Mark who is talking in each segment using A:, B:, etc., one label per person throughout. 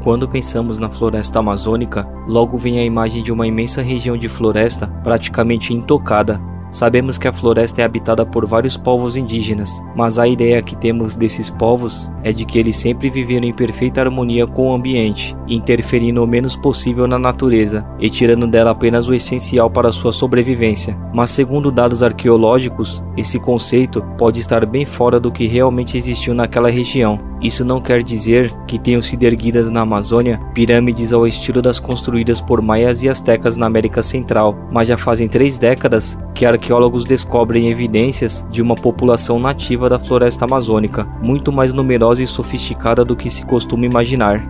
A: Quando pensamos na floresta amazônica, logo vem a imagem de uma imensa região de floresta praticamente intocada. Sabemos que a floresta é habitada por vários povos indígenas, mas a ideia que temos desses povos é de que eles sempre viveram em perfeita harmonia com o ambiente, interferindo o menos possível na natureza e tirando dela apenas o essencial para sua sobrevivência. Mas segundo dados arqueológicos, esse conceito pode estar bem fora do que realmente existiu naquela região. Isso não quer dizer que tenham sido erguidas na Amazônia pirâmides ao estilo das construídas por maias e astecas na América Central, mas já fazem 3 décadas que arqueólogos descobrem evidências de uma população nativa da floresta amazônica, muito mais numerosa e sofisticada do que se costuma imaginar.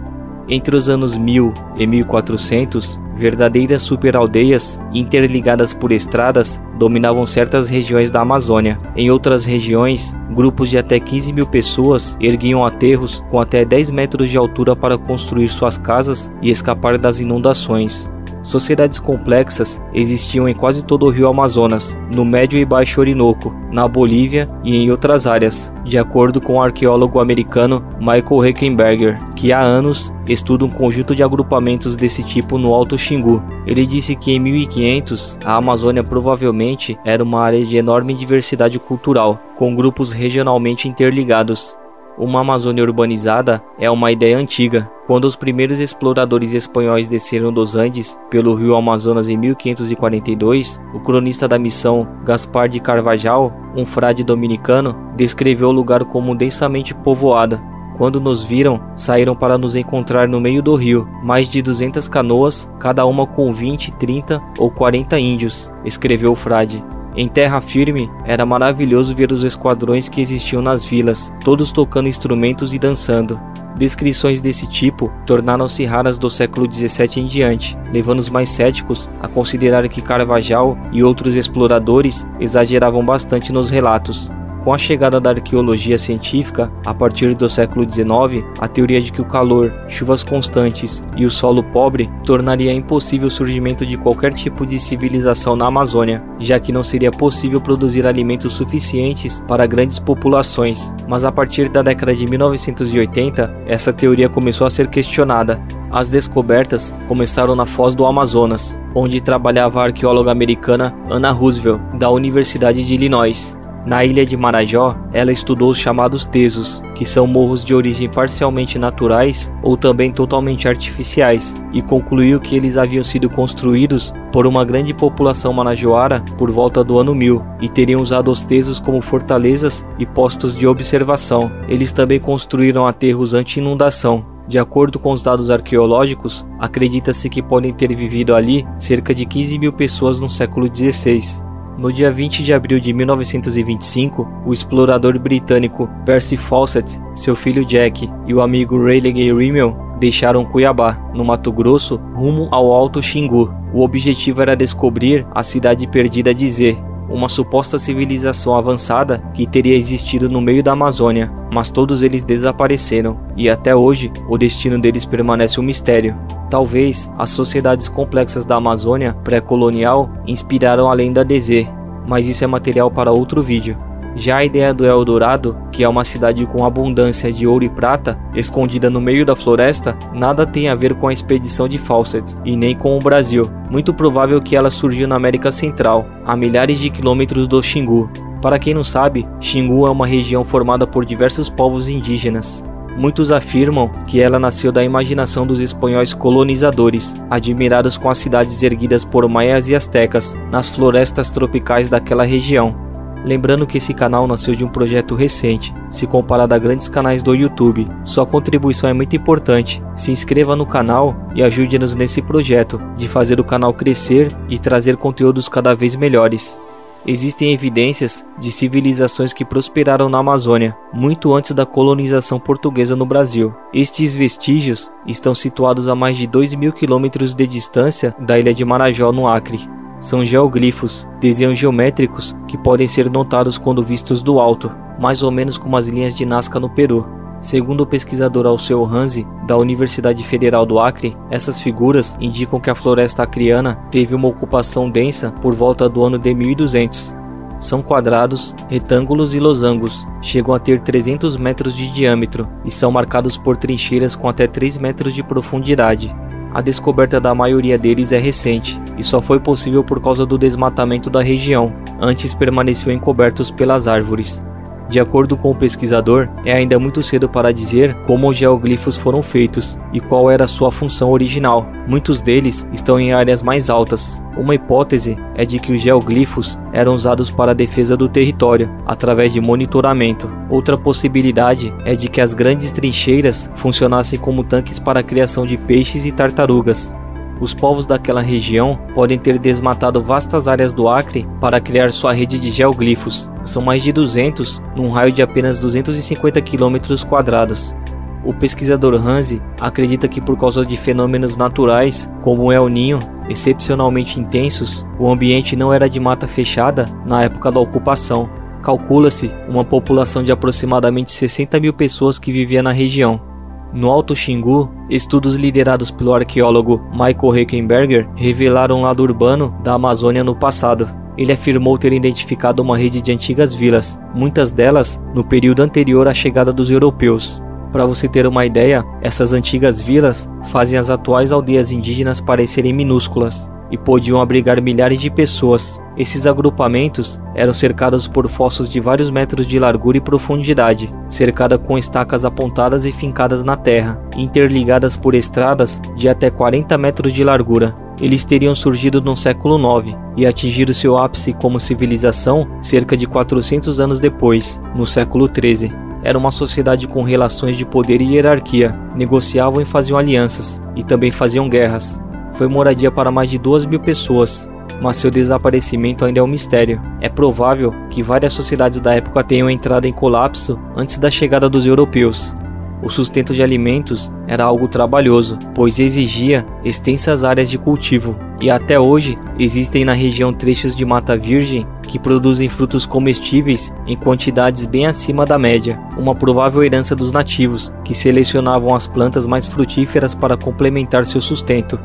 A: Entre os anos 1000 e 1400, verdadeiras superaldeias, interligadas por estradas, dominavam certas regiões da Amazônia. Em outras regiões, grupos de até 15 mil pessoas erguiam aterros com até 10 metros de altura para construir suas casas e escapar das inundações. Sociedades complexas existiam em quase todo o rio Amazonas, no Médio e Baixo Orinoco, na Bolívia e em outras áreas, de acordo com o arqueólogo americano Michael Heckenberger, que há anos estuda um conjunto de agrupamentos desse tipo no Alto Xingu. Ele disse que em 1500 a Amazônia provavelmente era uma área de enorme diversidade cultural, com grupos regionalmente interligados. Uma Amazônia urbanizada é uma ideia antiga. Quando os primeiros exploradores espanhóis desceram dos Andes pelo rio Amazonas em 1542, o cronista da missão Gaspar de Carvajal, um frade dominicano, descreveu o lugar como densamente povoado. Quando nos viram, saíram para nos encontrar no meio do rio, mais de 200 canoas, cada uma com 20, 30 ou 40 índios, escreveu o frade. Em terra firme, era maravilhoso ver os esquadrões que existiam nas vilas, todos tocando instrumentos e dançando. Descrições desse tipo tornaram-se raras do século XVII em diante, levando os mais céticos a considerar que Carvajal e outros exploradores exageravam bastante nos relatos. Com a chegada da arqueologia científica, a partir do século XIX, a teoria de que o calor, chuvas constantes e o solo pobre tornaria impossível o surgimento de qualquer tipo de civilização na Amazônia, já que não seria possível produzir alimentos suficientes para grandes populações. Mas a partir da década de 1980, essa teoria começou a ser questionada. As descobertas começaram na foz do Amazonas, onde trabalhava a arqueóloga americana Anna Roosevelt, da Universidade de Illinois. Na ilha de Marajó, ela estudou os chamados tesos, que são morros de origem parcialmente naturais ou também totalmente artificiais, e concluiu que eles haviam sido construídos por uma grande população marajoara por volta do ano 1000 e teriam usado os tesos como fortalezas e postos de observação. Eles também construíram aterros anti-inundação. De acordo com os dados arqueológicos, acredita-se que podem ter vivido ali cerca de 15 mil pessoas no século XVI. No dia 20 de abril de 1925, o explorador britânico Percy Fawcett, seu filho Jack e o amigo Raleigh Rimmel deixaram Cuiabá, no Mato Grosso, rumo ao Alto Xingu. O objetivo era descobrir a cidade perdida de Zé, uma suposta civilização avançada que teria existido no meio da Amazônia, mas todos eles desapareceram, e até hoje o destino deles permanece um mistério. Talvez as sociedades complexas da Amazônia pré-colonial inspiraram a lenda de Zé, mas isso é material para outro vídeo. Já a ideia do Eldorado, que é uma cidade com abundância de ouro e prata, escondida no meio da floresta, nada tem a ver com a expedição de Fawcett, e nem com o Brasil. Muito provável que ela surgiu na América Central, a milhares de quilômetros do Xingu. Para quem não sabe, Xingu é uma região formada por diversos povos indígenas. Muitos afirmam que ela nasceu da imaginação dos espanhóis colonizadores, admirados com as cidades erguidas por maias e astecas, nas florestas tropicais daquela região. Lembrando que esse canal nasceu de um projeto recente, se comparado a grandes canais do YouTube. Sua contribuição é muito importante. Se inscreva no canal e ajude-nos nesse projeto, de fazer o canal crescer e trazer conteúdos cada vez melhores. Existem evidências de civilizações que prosperaram na Amazônia, muito antes da colonização portuguesa no Brasil. Estes vestígios estão situados a mais de 2.000 quilômetros de distância da ilha de Marajó, no Acre. São geoglifos, desenhos geométricos que podem ser notados quando vistos do alto, mais ou menos como as linhas de Nazca no Peru. Segundo o pesquisador Alceu Hanzi, da Universidade Federal do Acre, essas figuras indicam que a floresta acreana teve uma ocupação densa por volta do ano de 1200. São quadrados, retângulos e losangos, chegam a ter 300 metros de diâmetro e são marcados por trincheiras com até 3 metros de profundidade. A descoberta da maioria deles é recente e só foi possível por causa do desmatamento da região, antes permaneciam encobertos pelas árvores. De acordo com o pesquisador, é ainda muito cedo para dizer como os geoglifos foram feitos e qual era sua função original. Muitos deles estão em áreas mais altas. Uma hipótese é de que os geoglifos eram usados para a defesa do território, através de monitoramento. Outra possibilidade é de que as grandes trincheiras funcionassem como tanques para a criação de peixes e tartarugas. Os povos daquela região podem ter desmatado vastas áreas do Acre para criar sua rede de geoglifos. São mais de 200 num raio de apenas 250 km². O pesquisador Hanzi acredita que por causa de fenômenos naturais, como o El Niño, excepcionalmente intensos, o ambiente não era de mata fechada na época da ocupação. Calcula-se uma população de aproximadamente 60 mil pessoas que vivia na região. No Alto Xingu, estudos liderados pelo arqueólogo Michael Heckenberger revelaram um lado urbano da Amazônia no passado. Ele afirmou ter identificado uma rede de antigas vilas, muitas delas no período anterior à chegada dos europeus. Para você ter uma ideia, essas antigas vilas fazem as atuais aldeias indígenas parecerem minúsculas e podiam abrigar milhares de pessoas. Esses agrupamentos eram cercados por fossos de vários metros de largura e profundidade, cercada com estacas apontadas e fincadas na terra, interligadas por estradas de até 40 metros de largura. Eles teriam surgido no século IX e atingiram seu ápice como civilização cerca de 400 anos depois, no século XIII. Era uma sociedade com relações de poder e hierarquia, negociavam e faziam alianças, e também faziam guerras. Foi moradia para mais de 2.000 pessoas, mas seu desaparecimento ainda é um mistério. É provável que várias sociedades da época tenham entrado em colapso antes da chegada dos europeus. O sustento de alimentos era algo trabalhoso, pois exigia extensas áreas de cultivo, e até hoje existem na região trechos de mata virgem que produzem frutos comestíveis em quantidades bem acima da média, uma provável herança dos nativos, que selecionavam as plantas mais frutíferas para complementar seu sustento.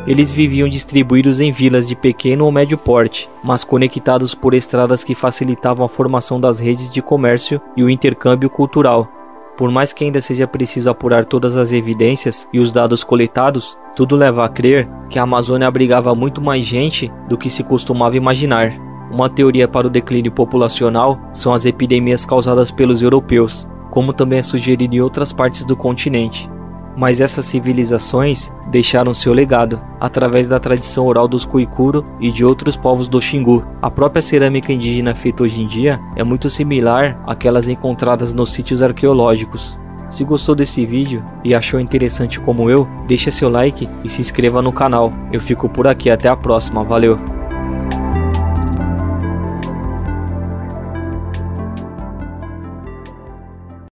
A: Eles viviam distribuídos em vilas de pequeno ou médio porte, mas conectados por estradas que facilitavam a formação das redes de comércio e o intercâmbio cultural. Por mais que ainda seja preciso apurar todas as evidências e os dados coletados, tudo leva a crer que a Amazônia abrigava muito mais gente do que se costumava imaginar. Uma teoria para o declínio populacional são as epidemias causadas pelos europeus, como também é sugerido em outras partes do continente. Mas essas civilizações deixaram seu legado, através da tradição oral dos Khoikhuro e de outros povos do Xingu. A própria cerâmica indígena feita hoje em dia é muito similar àquelas encontradas nos sítios arqueológicos. Se gostou desse vídeo e achou interessante como eu, deixa seu like e se inscreva no canal. Eu fico por aqui, até a próxima, valeu!